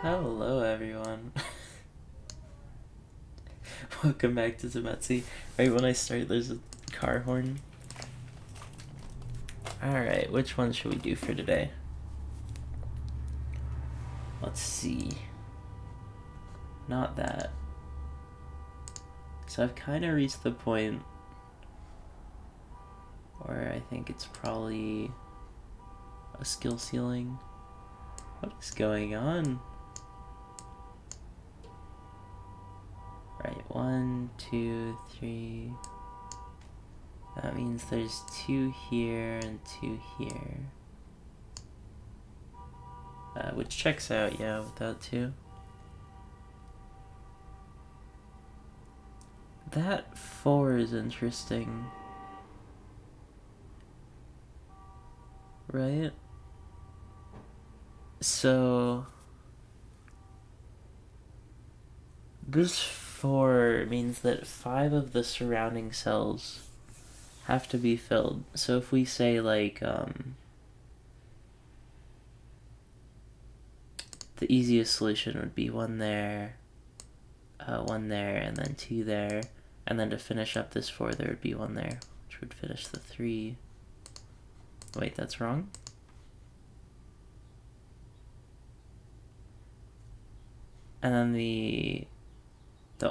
Hello, everyone. Welcome back to Tametsi. Right when I start, there's a car horn. Alright, which one should we do for today? Let's see. Not that. So I've kind of reached the point where I think it's probably a skill ceiling. What is going on? Right, 1, 2, 3. That means there's 2 here and 2 here. Which checks out, yeah, with that too. That 4 is interesting. Right? So this 4 means that 5 of the surrounding cells have to be filled. So if we say like the easiest solution would be 1 there, 1 there, and then 2 there, and then to finish up this 4 there would be 1 there, which would finish the 3. Wait, that's wrong? And then the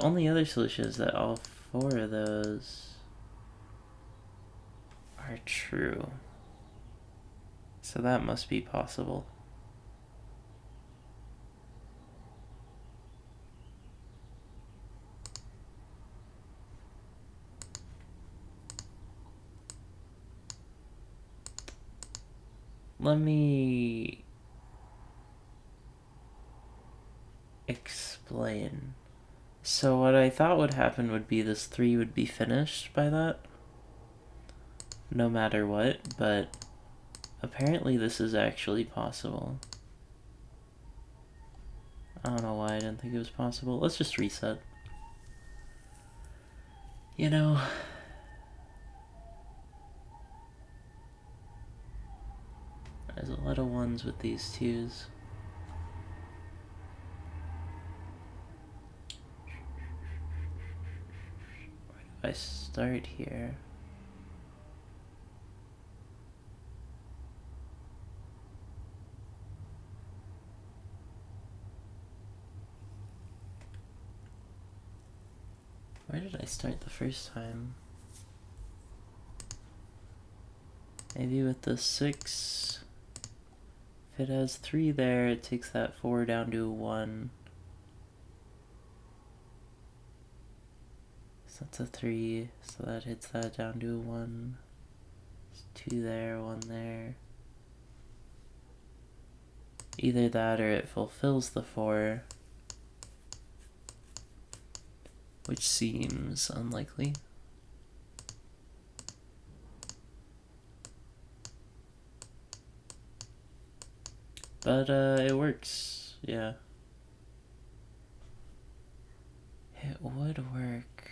only other solution is that all 4 of those are true. So that must be possible. Let me explain. So what I thought would happen would be this 3 would be finished by that, no matter what, but apparently this is actually possible. I don't know why I didn't think it was possible. Let's just reset. You know, there's a lot of 1s with these 2s. Where do I start here? Where did I start the first time? Maybe with the 6. If it has 3 there, it takes that 4 down to a 1. So that's a 3, so that hits that down to a 1. There's 2 there, 1 there. Either that or it fulfills the 4, which seems unlikely. But it works, yeah. It would work.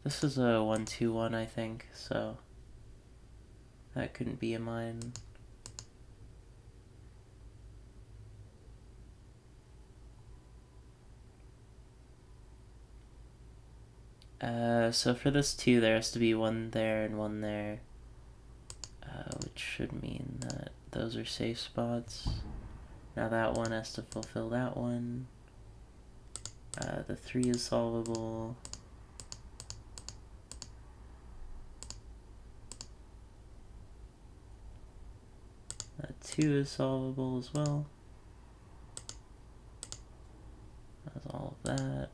This is a 1-2-1, I think, so that couldn't be a mine. So for this 2, there has to be 1 there and 1 there, which should mean that those are safe spots. Now that 1 has to fulfill that 1. The 3 is solvable. That 2 is solvable as well. That's all of that.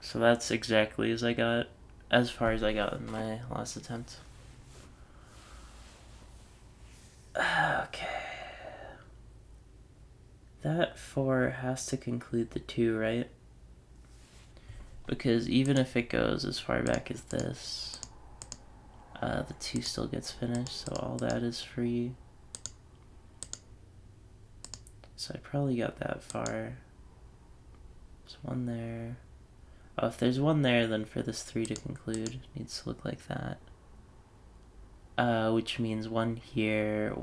So that's exactly as far as I got in my last attempt. Okay. That 4 has to conclude the 2, right? Because even if it goes as far back as this, the 2 still gets finished, so all that is free. So I probably got that far. There's 1 there. Oh, if there's one there, then for this 3 to conclude, it needs to look like that. Which means one here,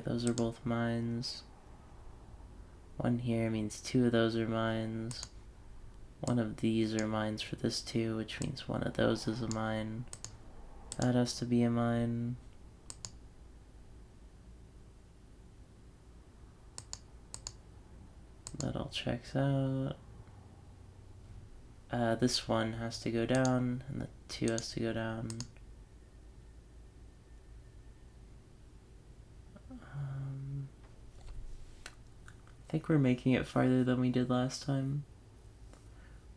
those are both mines. One here means 2 of those are mines. One of these are mines for this 2, which means one of those is a mine. That has to be a mine. That all checks out. This one has to go down, and the 2 has to go down. I think we're making it farther than we did last time,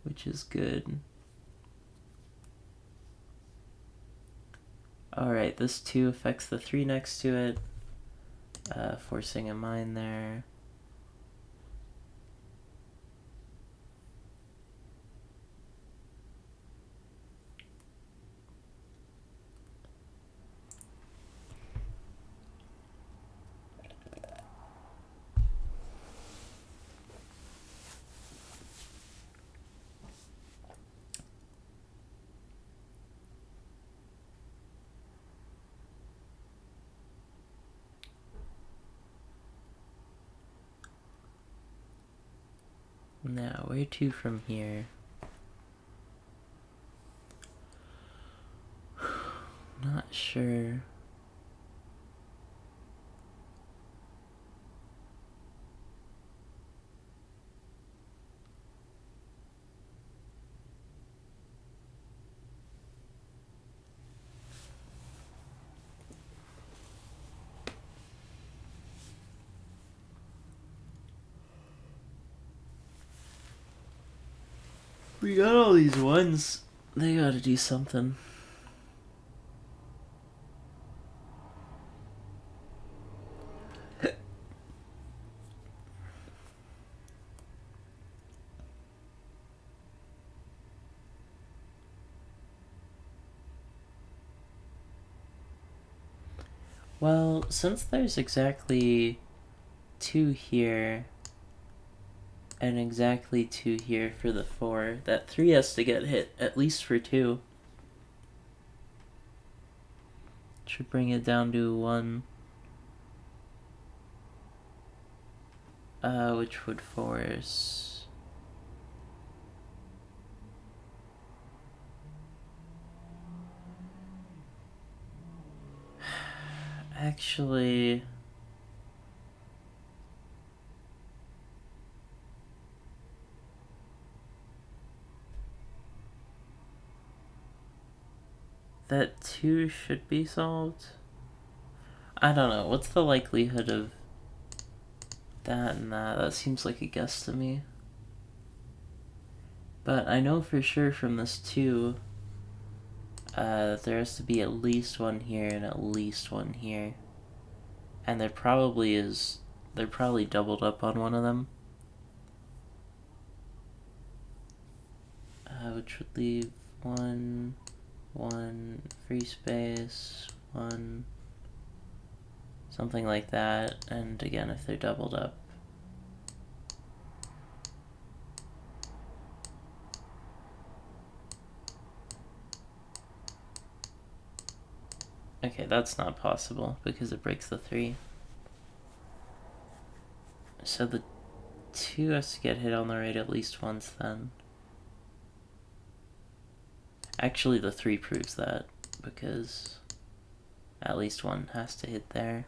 which is good. Alright, this 2 affects the 3 next to it, forcing a mine there. Now, where to from here? Not sure. We got all these ones. They gotta do something. Well, since there's exactly 2 here and exactly 2 here for the 4, that 3 has to get hit at least for 2. Should bring it down to 1. Which would force... Actually... That 2 should be solved? I don't know. What's the likelihood of that and that? That seems like a guess to me. But I know for sure from this 2 that there has to be at least one here and at least one here. And there probably is... They're probably doubled up on one of them. Which would leave 1, 1, free space, 1... Something like that, and again, if they're doubled up. Okay, that's not possible, because it breaks the 3. So the 2 has to get hit on the right at least once, then. Actually, the 3 proves that, because at least 1 has to hit there.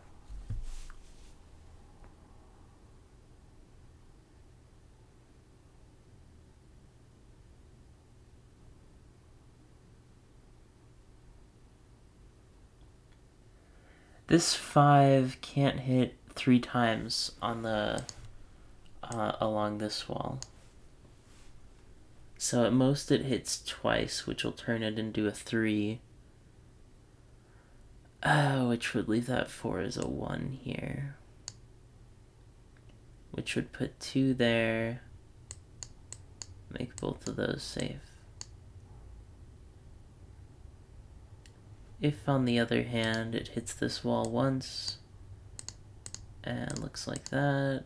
This 5 can't hit 3 times on the along this wall. So at most it hits twice, which will turn it into a 3. Which would leave that 4 as a 1 here. Which would put 2 there. Make both of those safe. If, on the other hand, it hits this wall once, and looks like that,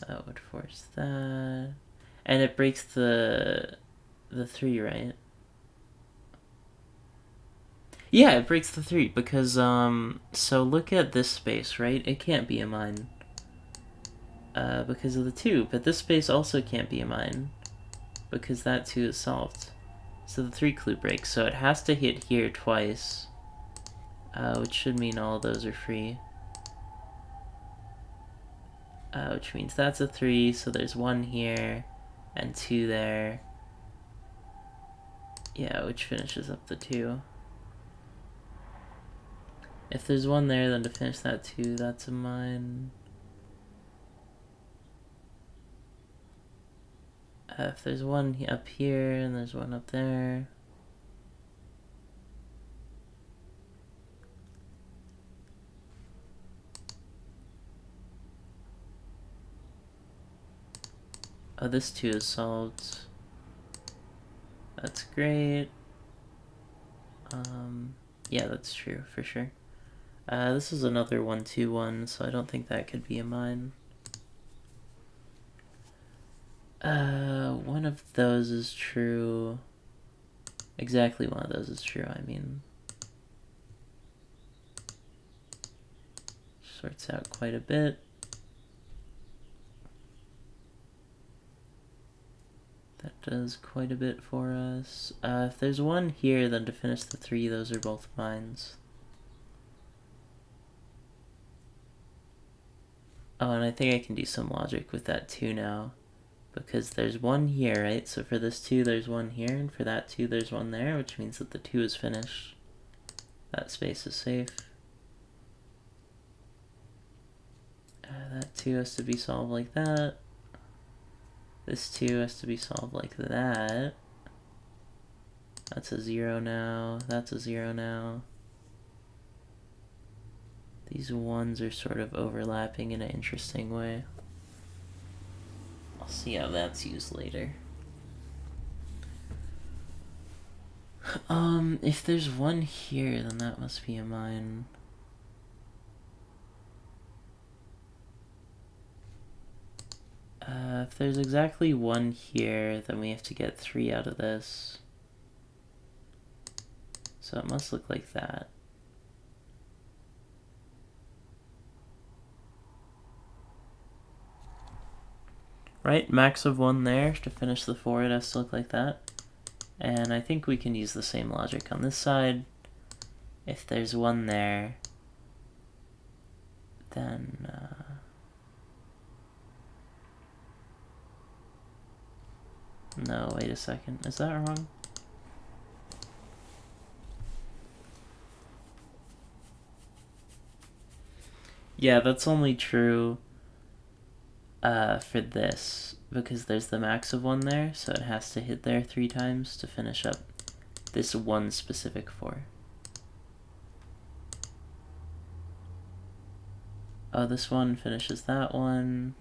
that would force that. And it breaks the 3, right? Yeah, it breaks the 3 because, so look at this space, right? It can't be a mine. Because of the 2, but this space also can't be a mine because that 2 is solved. So the 3 clue breaks, so it has to hit here twice, which should mean all of those are free. Which means that's a 3, so there's 1 here, and 2 there. Yeah, which finishes up the 2. If there's 1 there, then to finish that 2, that's a mine. If there's 1 up here, and there's 1 up there. Oh, this 2 is solved. That's great. Yeah, that's true, for sure. This is another 1-2-1, so I don't think that could be a mine. One of those is true. Exactly one of those is true, I mean. Sorts out quite a bit. That does quite a bit for us. If there's 1 here, then to finish the 3, those are both mines. Oh, and I think I can do some logic with that 2 now. Because there's 1 here, right? So for this 2, there's 1 here, and for that 2, there's 1 there, which means that the 2 is finished. That space is safe. That 2 has to be solved like that. This 2 has to be solved like that. That's a 0 now. That's a 0 now. These 1s are sort of overlapping in an interesting way. I'll see how that's used later. If there's 1 here, then that must be a mine. If there's exactly 1 here, then we have to get 3 out of this. So it must look like that. Right, max of 1 there. To finish the 4, it has to look like that. And I think we can use the same logic on this side. If there's 1 there, then... No, wait a second. Is that wrong? Yeah, that's only true for this, because there's the max of 1 there, so it has to hit there 3 times to finish up this 1 specific 4. Oh, this 1 finishes that 1.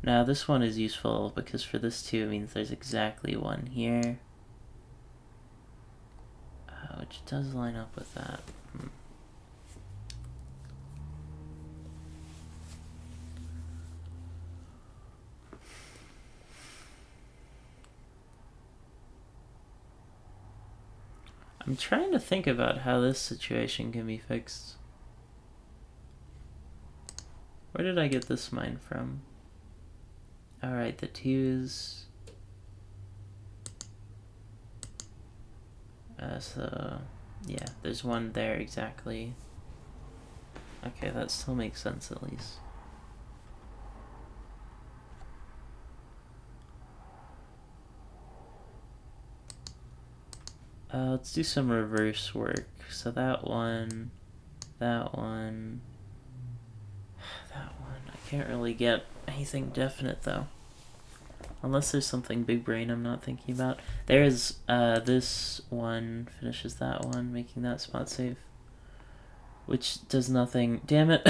Now this 1 is useful because for this 2 it means there's exactly 1 here. Which does line up with that. I'm trying to think about how this situation can be fixed. Where did I get this mine from? Alright, the 2s. So, yeah, there's 1 there exactly. Okay, that still makes sense at least. Let's do some reverse work. So that 1, that 1, that 1. I can't really get anything definite though. Unless there's something big brain I'm not thinking about. There's this 1 finishes that 1, making that spot safe. Which does nothing. Damn it.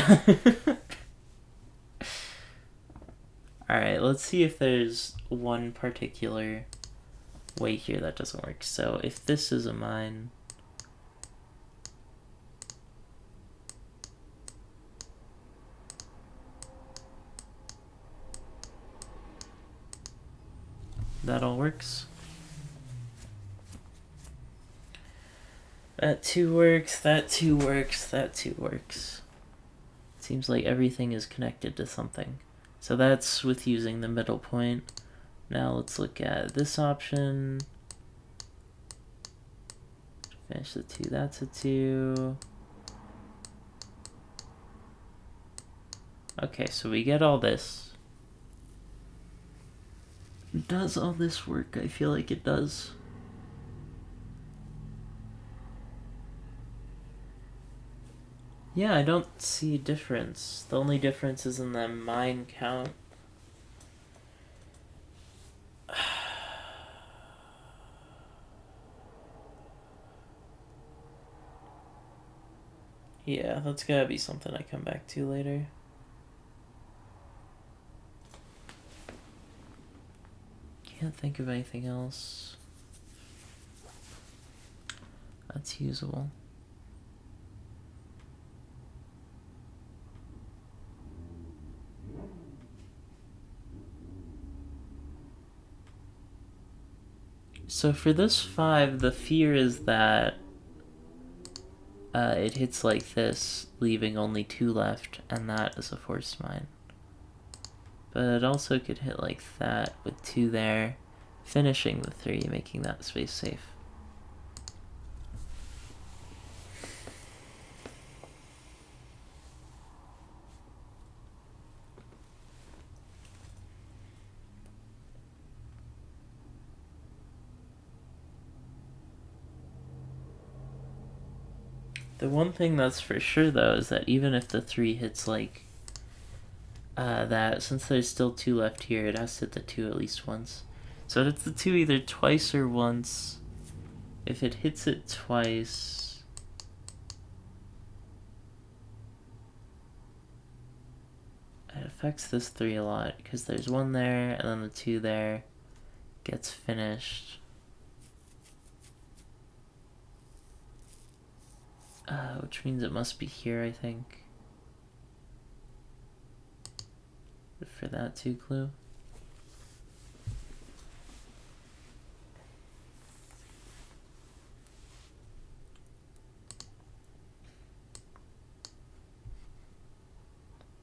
Alright, let's see if there's 1 particular way here that doesn't work. So if this is a mine, that all works. That 2 works, that 2 works, that 2 works. Seems like everything is connected to something. So that's with using the middle point. Now let's look at this option. Finish the 2, that's a 2. Okay, so we get all this. Does all this work? I feel like it does. Yeah, I don't see a difference. The only difference is in the mine count. Yeah, that's gotta be something I come back to later. Can't think of anything else that's usable. So for this 5, the fear is that it hits like this, leaving only 2 left, and that is a forced mine. But it also could hit like that with 2 there, finishing the 3, making that space safe. The one thing that's for sure, though, is that even if the 3 hits like that, since there's still 2 left here, it has to hit the 2 at least once. So it hits the 2 either twice or once. If it hits it twice, it affects this 3 a lot, because there's 1 there, and then the 2 there gets finished. Which means it must be here, I think. For that 2 clue.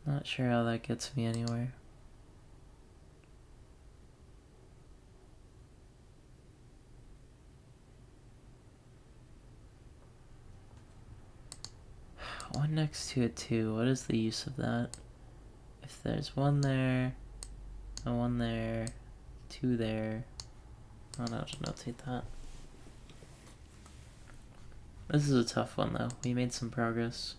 Not sure how that gets me anywhere. One next to a 2, what is the use of that? If there's 1 there, and 1 there, 2 there, I don't know how to notate that. This is a tough one though, we made some progress.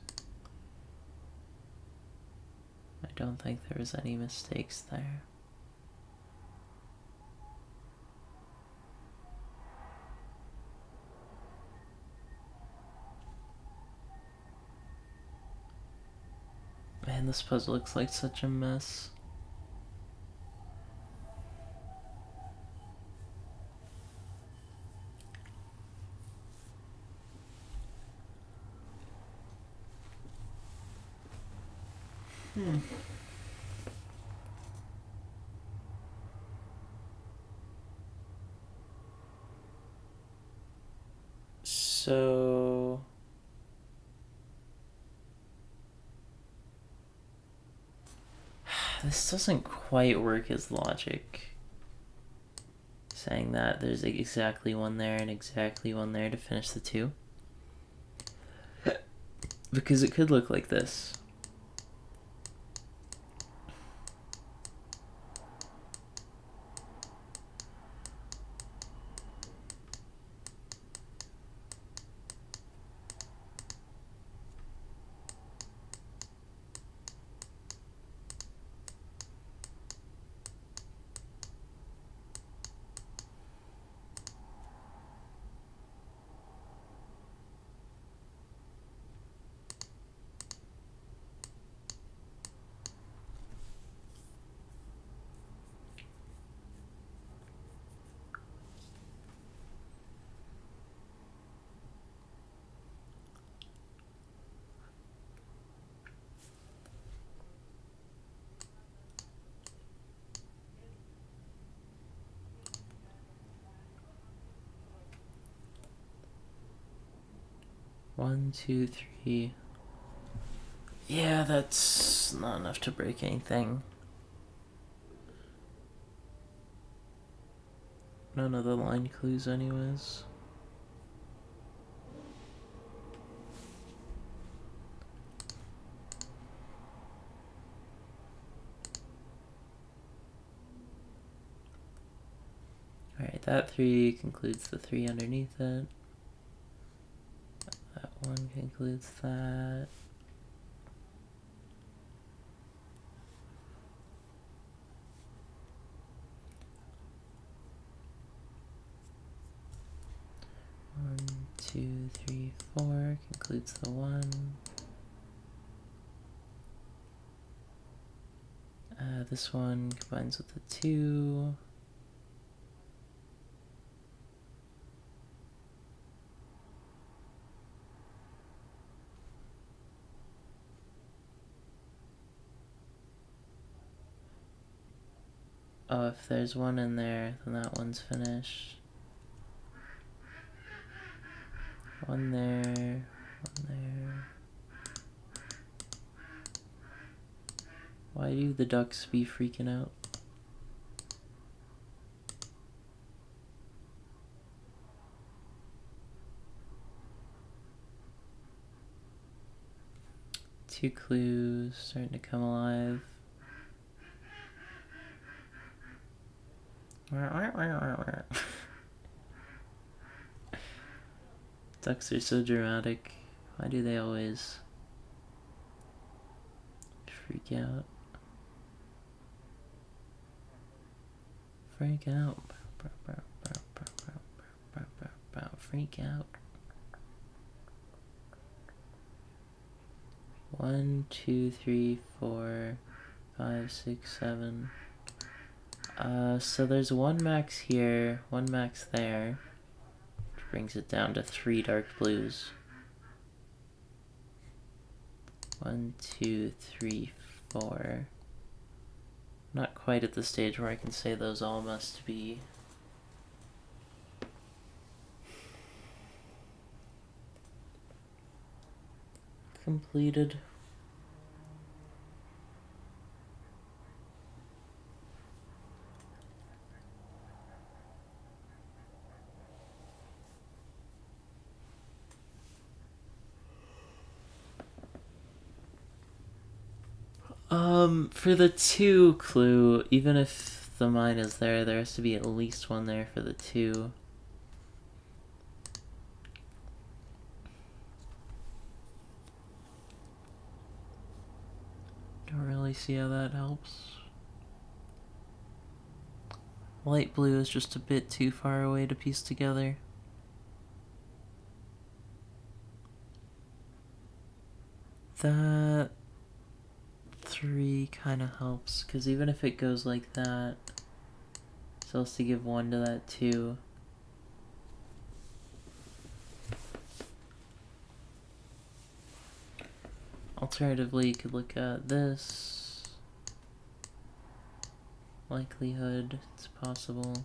I don't think there was any mistakes there. Man, this puzzle looks like such a mess. So this doesn't quite work as logic. Saying that there's exactly 1 there and exactly 1 there to finish the 2. Because it could look like this. 1, 2, 3. Yeah, that's not enough to break anything. None of the line clues anyways. Alright, that 3 concludes the 3 underneath it. That 1 concludes that. One, 2, 3, 4 concludes the 1. This one combines with the 2. Oh, if there's 1 in there, then that one's finished. 1 there, 1 there. Why do the ducks be freaking out? Two clues starting to come alive. Ducks are so dramatic. Why do they always freak out? Freak out. Freak out. 1, 2, 3, 4, 5, 6, 7. So there's 1 max here, 1 max there, which brings it down to 3 dark blues. 1, 2, 3, 4. Not quite at the stage where I can say those all must be completed. For the 2 clue, even if the mine is there, there has to be at least 1 there for the 2. Don't really see how that helps. Light blue is just a bit too far away to piece together. That 3 kind of helps, because even if it goes like that, it still has to give 1 to that 2. Alternatively, you could look at this. Likelihood, it's possible.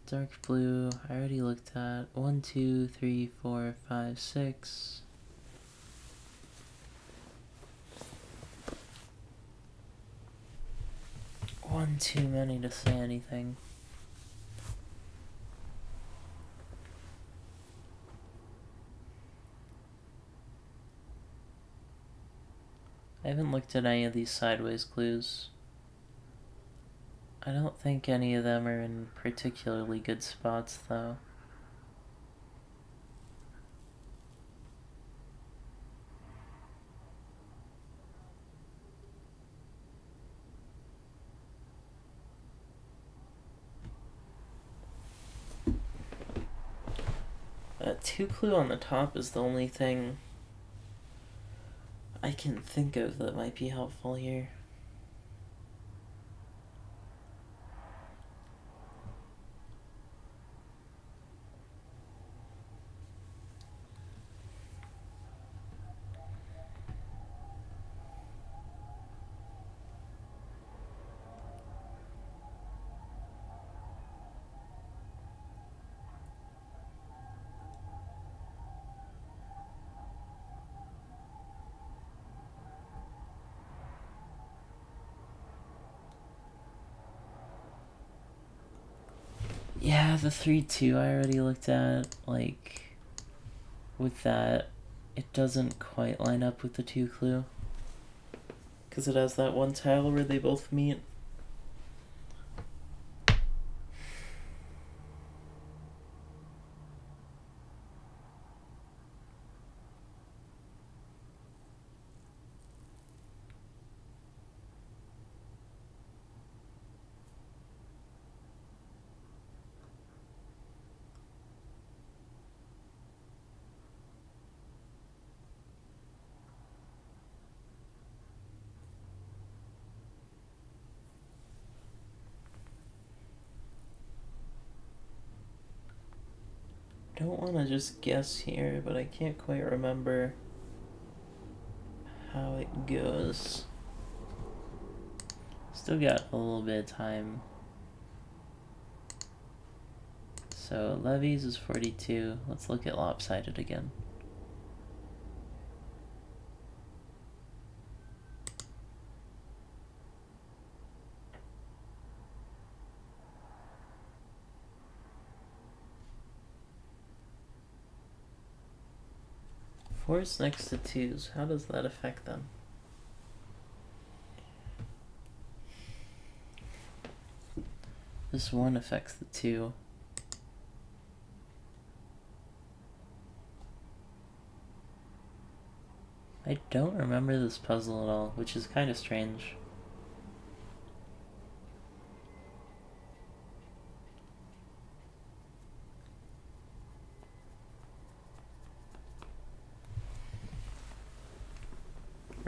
Dark blue, I already looked at. 1, 2, 3, 4, 5, 6. One too many to say anything. I haven't looked at any of these sideways clues. I don't think any of them are in particularly good spots, though. That 2 clue on the top is the only thing I can think of that might be helpful here. Yeah, the 3-2 I already looked at. Like, with that, it doesn't quite line up with the 2 clue. Because it has that one tile where they both meet. Don't want to just guess here, but I can't quite remember how it goes. Still got a little bit of time. So levies is 42. Let's look at lopsided again. Fours next to twos, how does that affect them? This one affects the 2. I don't remember this puzzle at all, which is kind of strange.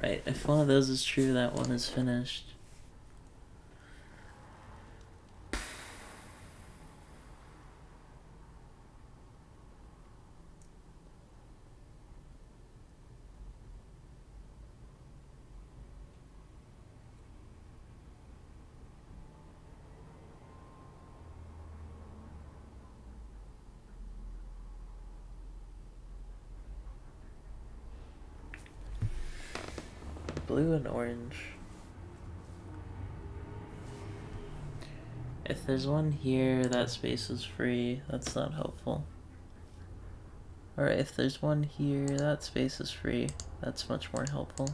Right, if one of those is true, that one is finished. Blue and orange. If there's one here, that space is free. That's not helpful. Or if there's one here, that space is free. That's much more helpful.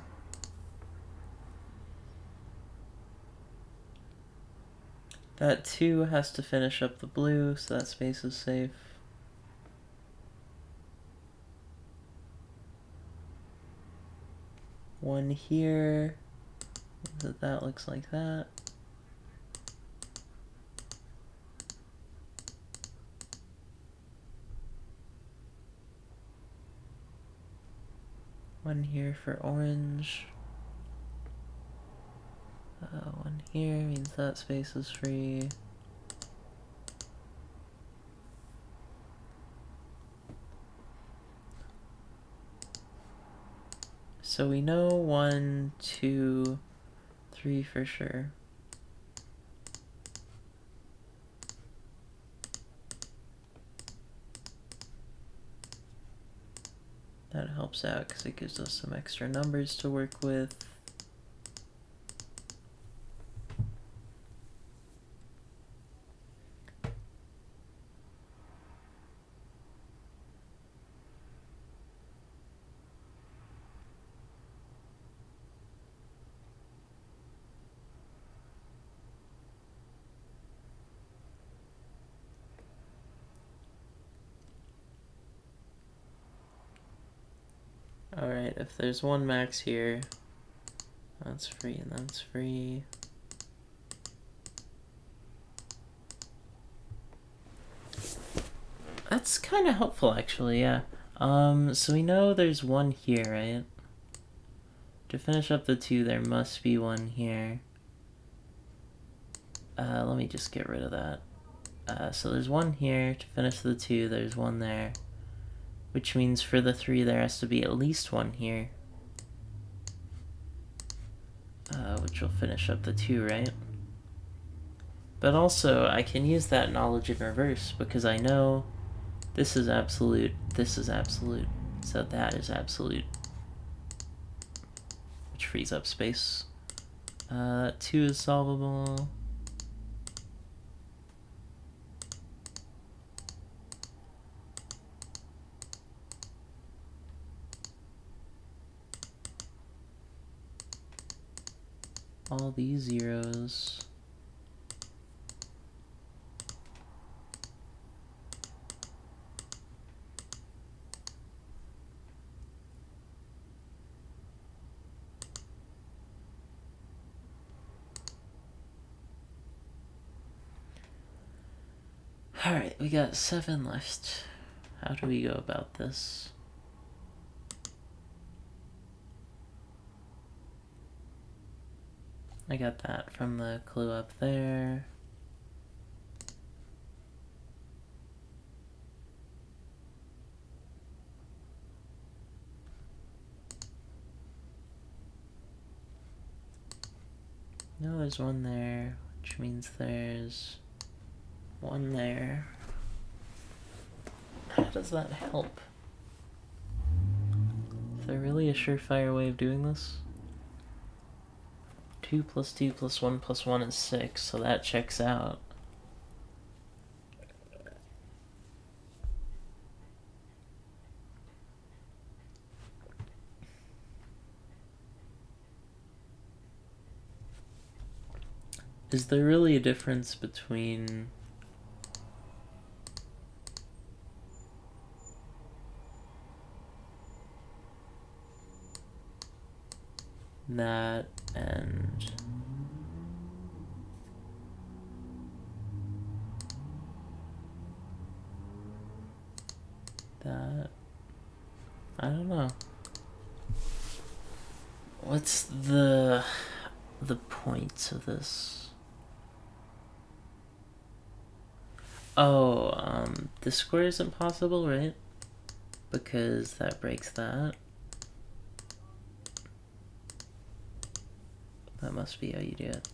That 2 has to finish up the blue, so that space is safe. One here, that looks like that. One here for orange. One here means that space is free. So we know 1, 2, 3 for sure. That helps out because it gives us some extra numbers to work with. Alright, if there's one max here, that's free and that's free. That's kind of helpful, actually, yeah. So we know there's one here, right? To finish up the 2, there must be one here. Let me just get rid of that. So there's one here. To finish the 2, there's one there. Which means for the 3, there has to be at least one here. Which will finish up the 2, right? But also, I can use that knowledge in reverse, because I know this is absolute, this is absolute, so that is absolute. Which frees up space. 2 is solvable. these zeros. Alright, we got 7 left. How do we go about this? I got that from the clue up there. No, there's one there, which means there's one there. How does that help? Is there really a surefire way of doing this? 2 plus 2 plus 1 plus 1 is 6, so that checks out. Is there really a difference between that and that? I don't know. What's the point of this? Oh, the square isn't possible, right? Because that breaks that. That must be how you do it.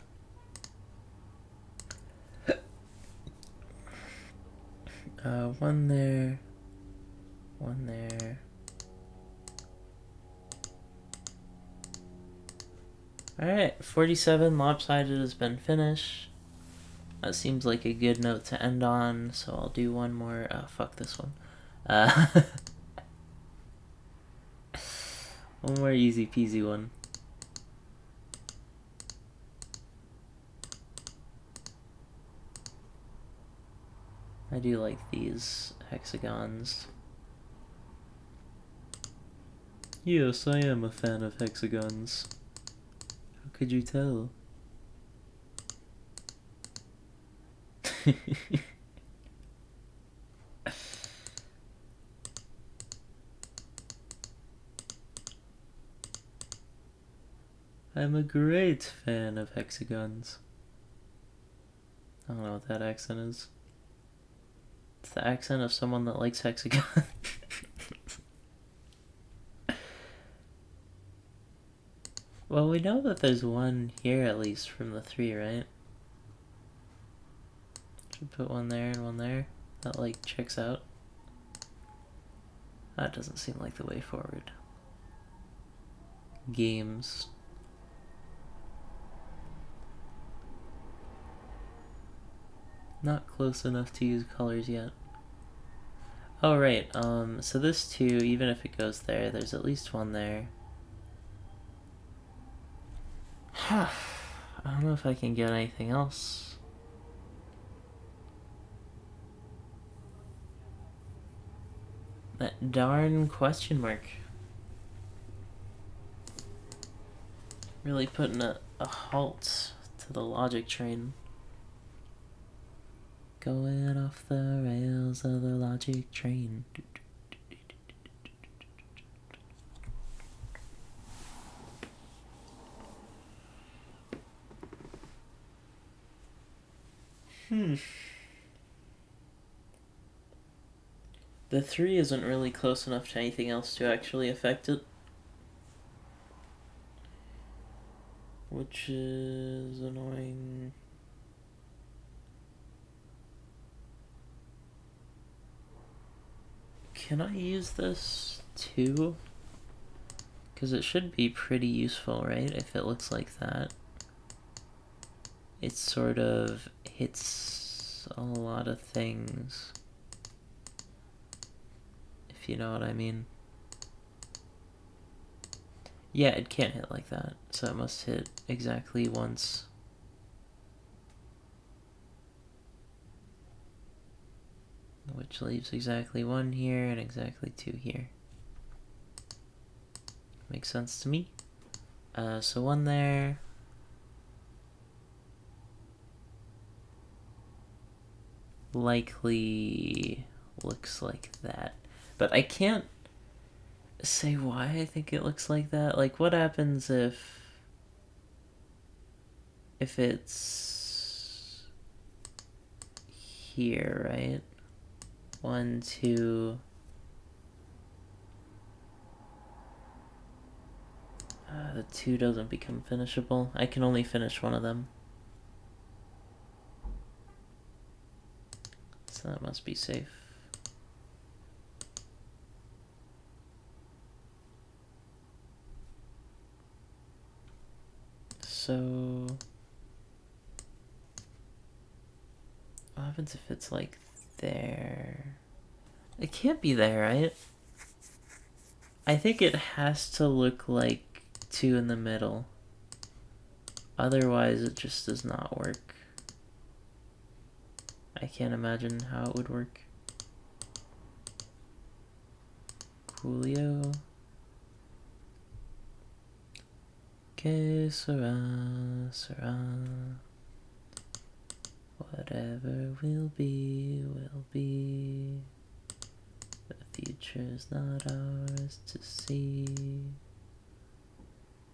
One there. One there. Alright, 47 lopsided has been finished. That seems like a good note to end on, so I'll do one more. Fuck this one. One more easy peasy one. I do like these hexagons. Yes, I am a fan of hexagons. How could you tell? I'm a great fan of hexagons. I don't know what that accent is. It's the accent of someone that likes hexagons. Well, we know that there's one here at least from the 3, right? Should put one there and one there. That like checks out. That doesn't seem like the way forward. Games. Not close enough to use colors yet. Oh right, so this 2, even if it goes there, there's at least one there. I don't know if I can get anything else. That darn question mark. Really putting a halt to the logic train. Going off the rails of the logic train. The 3 isn't really close enough to anything else to actually affect it. Which is annoying. Can I use this too? Because it should be pretty useful, right? If it looks like that. It sort of hits a lot of things. If you know what I mean. Yeah, it can't hit like that. So it must hit exactly once. Which leaves exactly 1 here and exactly 2 here. Makes sense to me. So 1 there. Likely looks like that. But I can't say why I think it looks like that. Like, what happens if it's here, right? 1, 2. The 2 doesn't become finishable. I can only finish 1 of them. So that must be safe. So what happens if it's like there? It can't be there, right? I think it has to look like 2 in the middle. Otherwise, it just does not work. I can't imagine how it would work. Coolio. Que sera, sera. Whatever will be, will be. The future's not ours to see.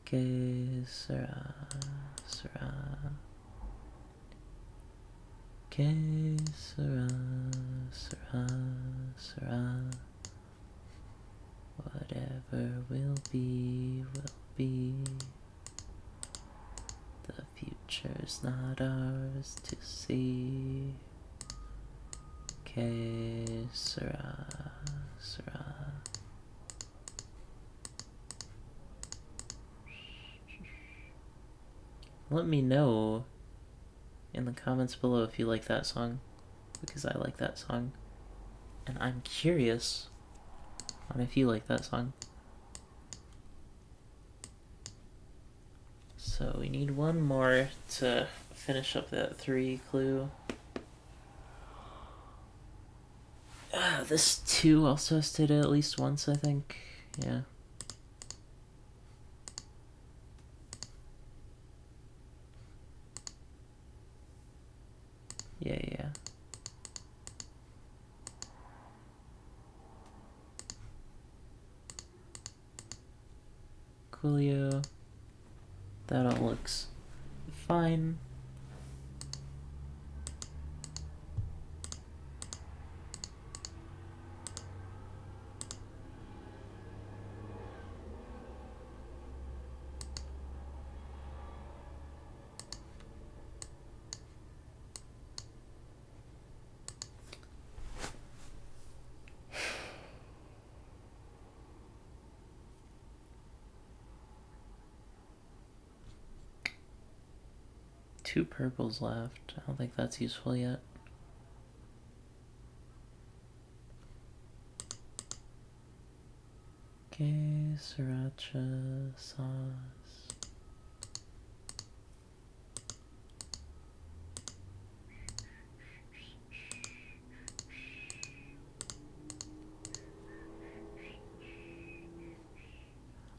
Que sera, sera. Que sera, sera, sera. Whatever will be, will be. The future's not ours to see. Que sera, sera. Let me know in the comments below if you like that song, because I like that song. And I'm curious on if you like that song. So we need 1 more to finish up that 3 clue. This 2 also has to hit it at least once, I think. Yeah. Yeah. Coolio. That all looks fine. Two purples left. I don't think that's useful yet. Okay, sriracha sauce.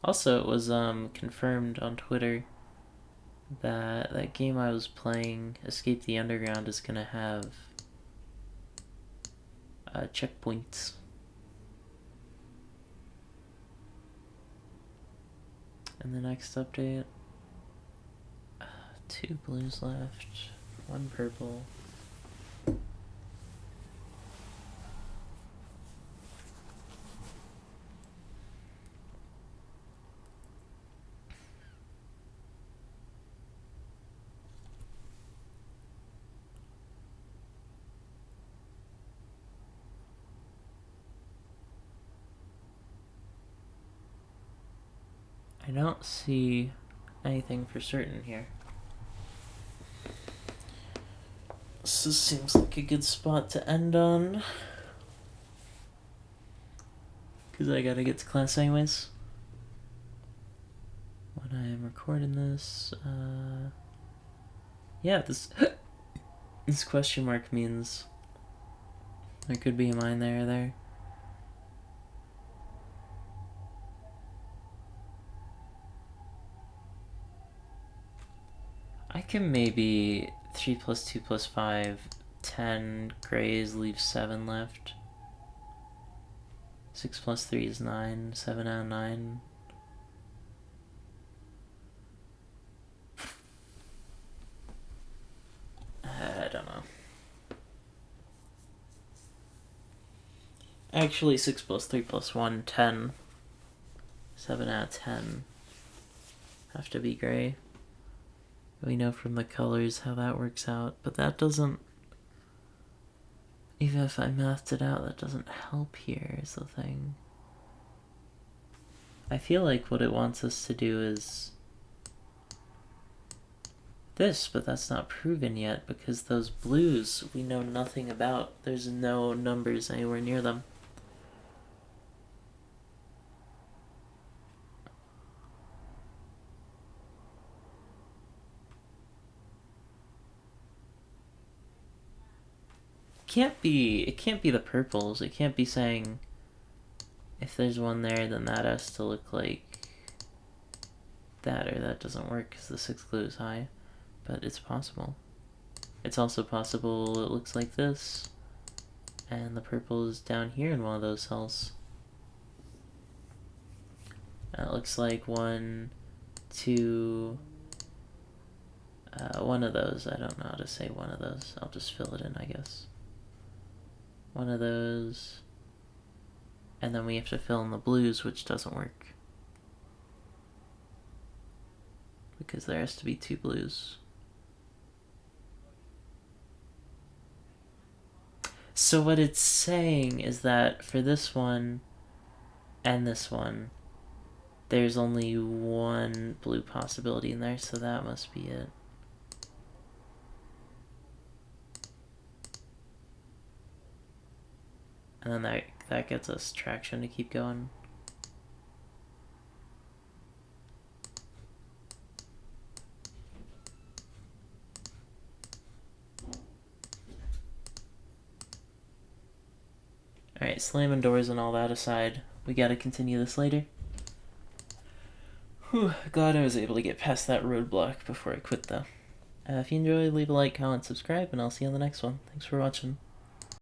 Also, it was confirmed on Twitter that that game I was playing, Escape the Underground, is gonna have checkpoints. In the next update, 2 blues left, 1 purple. I don't see anything for certain here. This seems like a good spot to end on, because I gotta get to class anyways. When I'm recording this. Yeah, this this question mark means there could be a mine there or there. I can maybe 3 plus 2 plus 5, 10 grays, leave 7 left. 6 plus 3 is 9, 7 out of 9. I don't know. Actually, 6 plus 3 plus 1, 10. 7 out of 10 have to be gray. We know from the colors how that works out, but that doesn't... Even if I mathed it out, that doesn't help here, is the thing. I feel like what it wants us to do is this, but that's not proven yet, because those blues we know nothing about. There's no numbers anywhere near them. It can't be the purples. It can't be saying if there's one there, then that has to look like that, or that doesn't work because the 6 glue is high. But it's possible. It's also possible it looks like this, and the purple is down here in one of those cells. And it looks like 1, 2, one of those. I don't know how to say one of those. I'll just fill it in, I guess. One of those, and then we have to fill in the blues, which doesn't work because there has to be 2 blues. So what it's saying is that for this one and this one, there's only 1 blue possibility in there, so that must be it. And then that gets us traction to keep going. Alright, slamming doors and all that aside, we gotta continue this later. Whew, glad I was able to get past that roadblock before I quit though. If you enjoyed, leave a like, comment, subscribe, and I'll see you on the next one. Thanks for watching.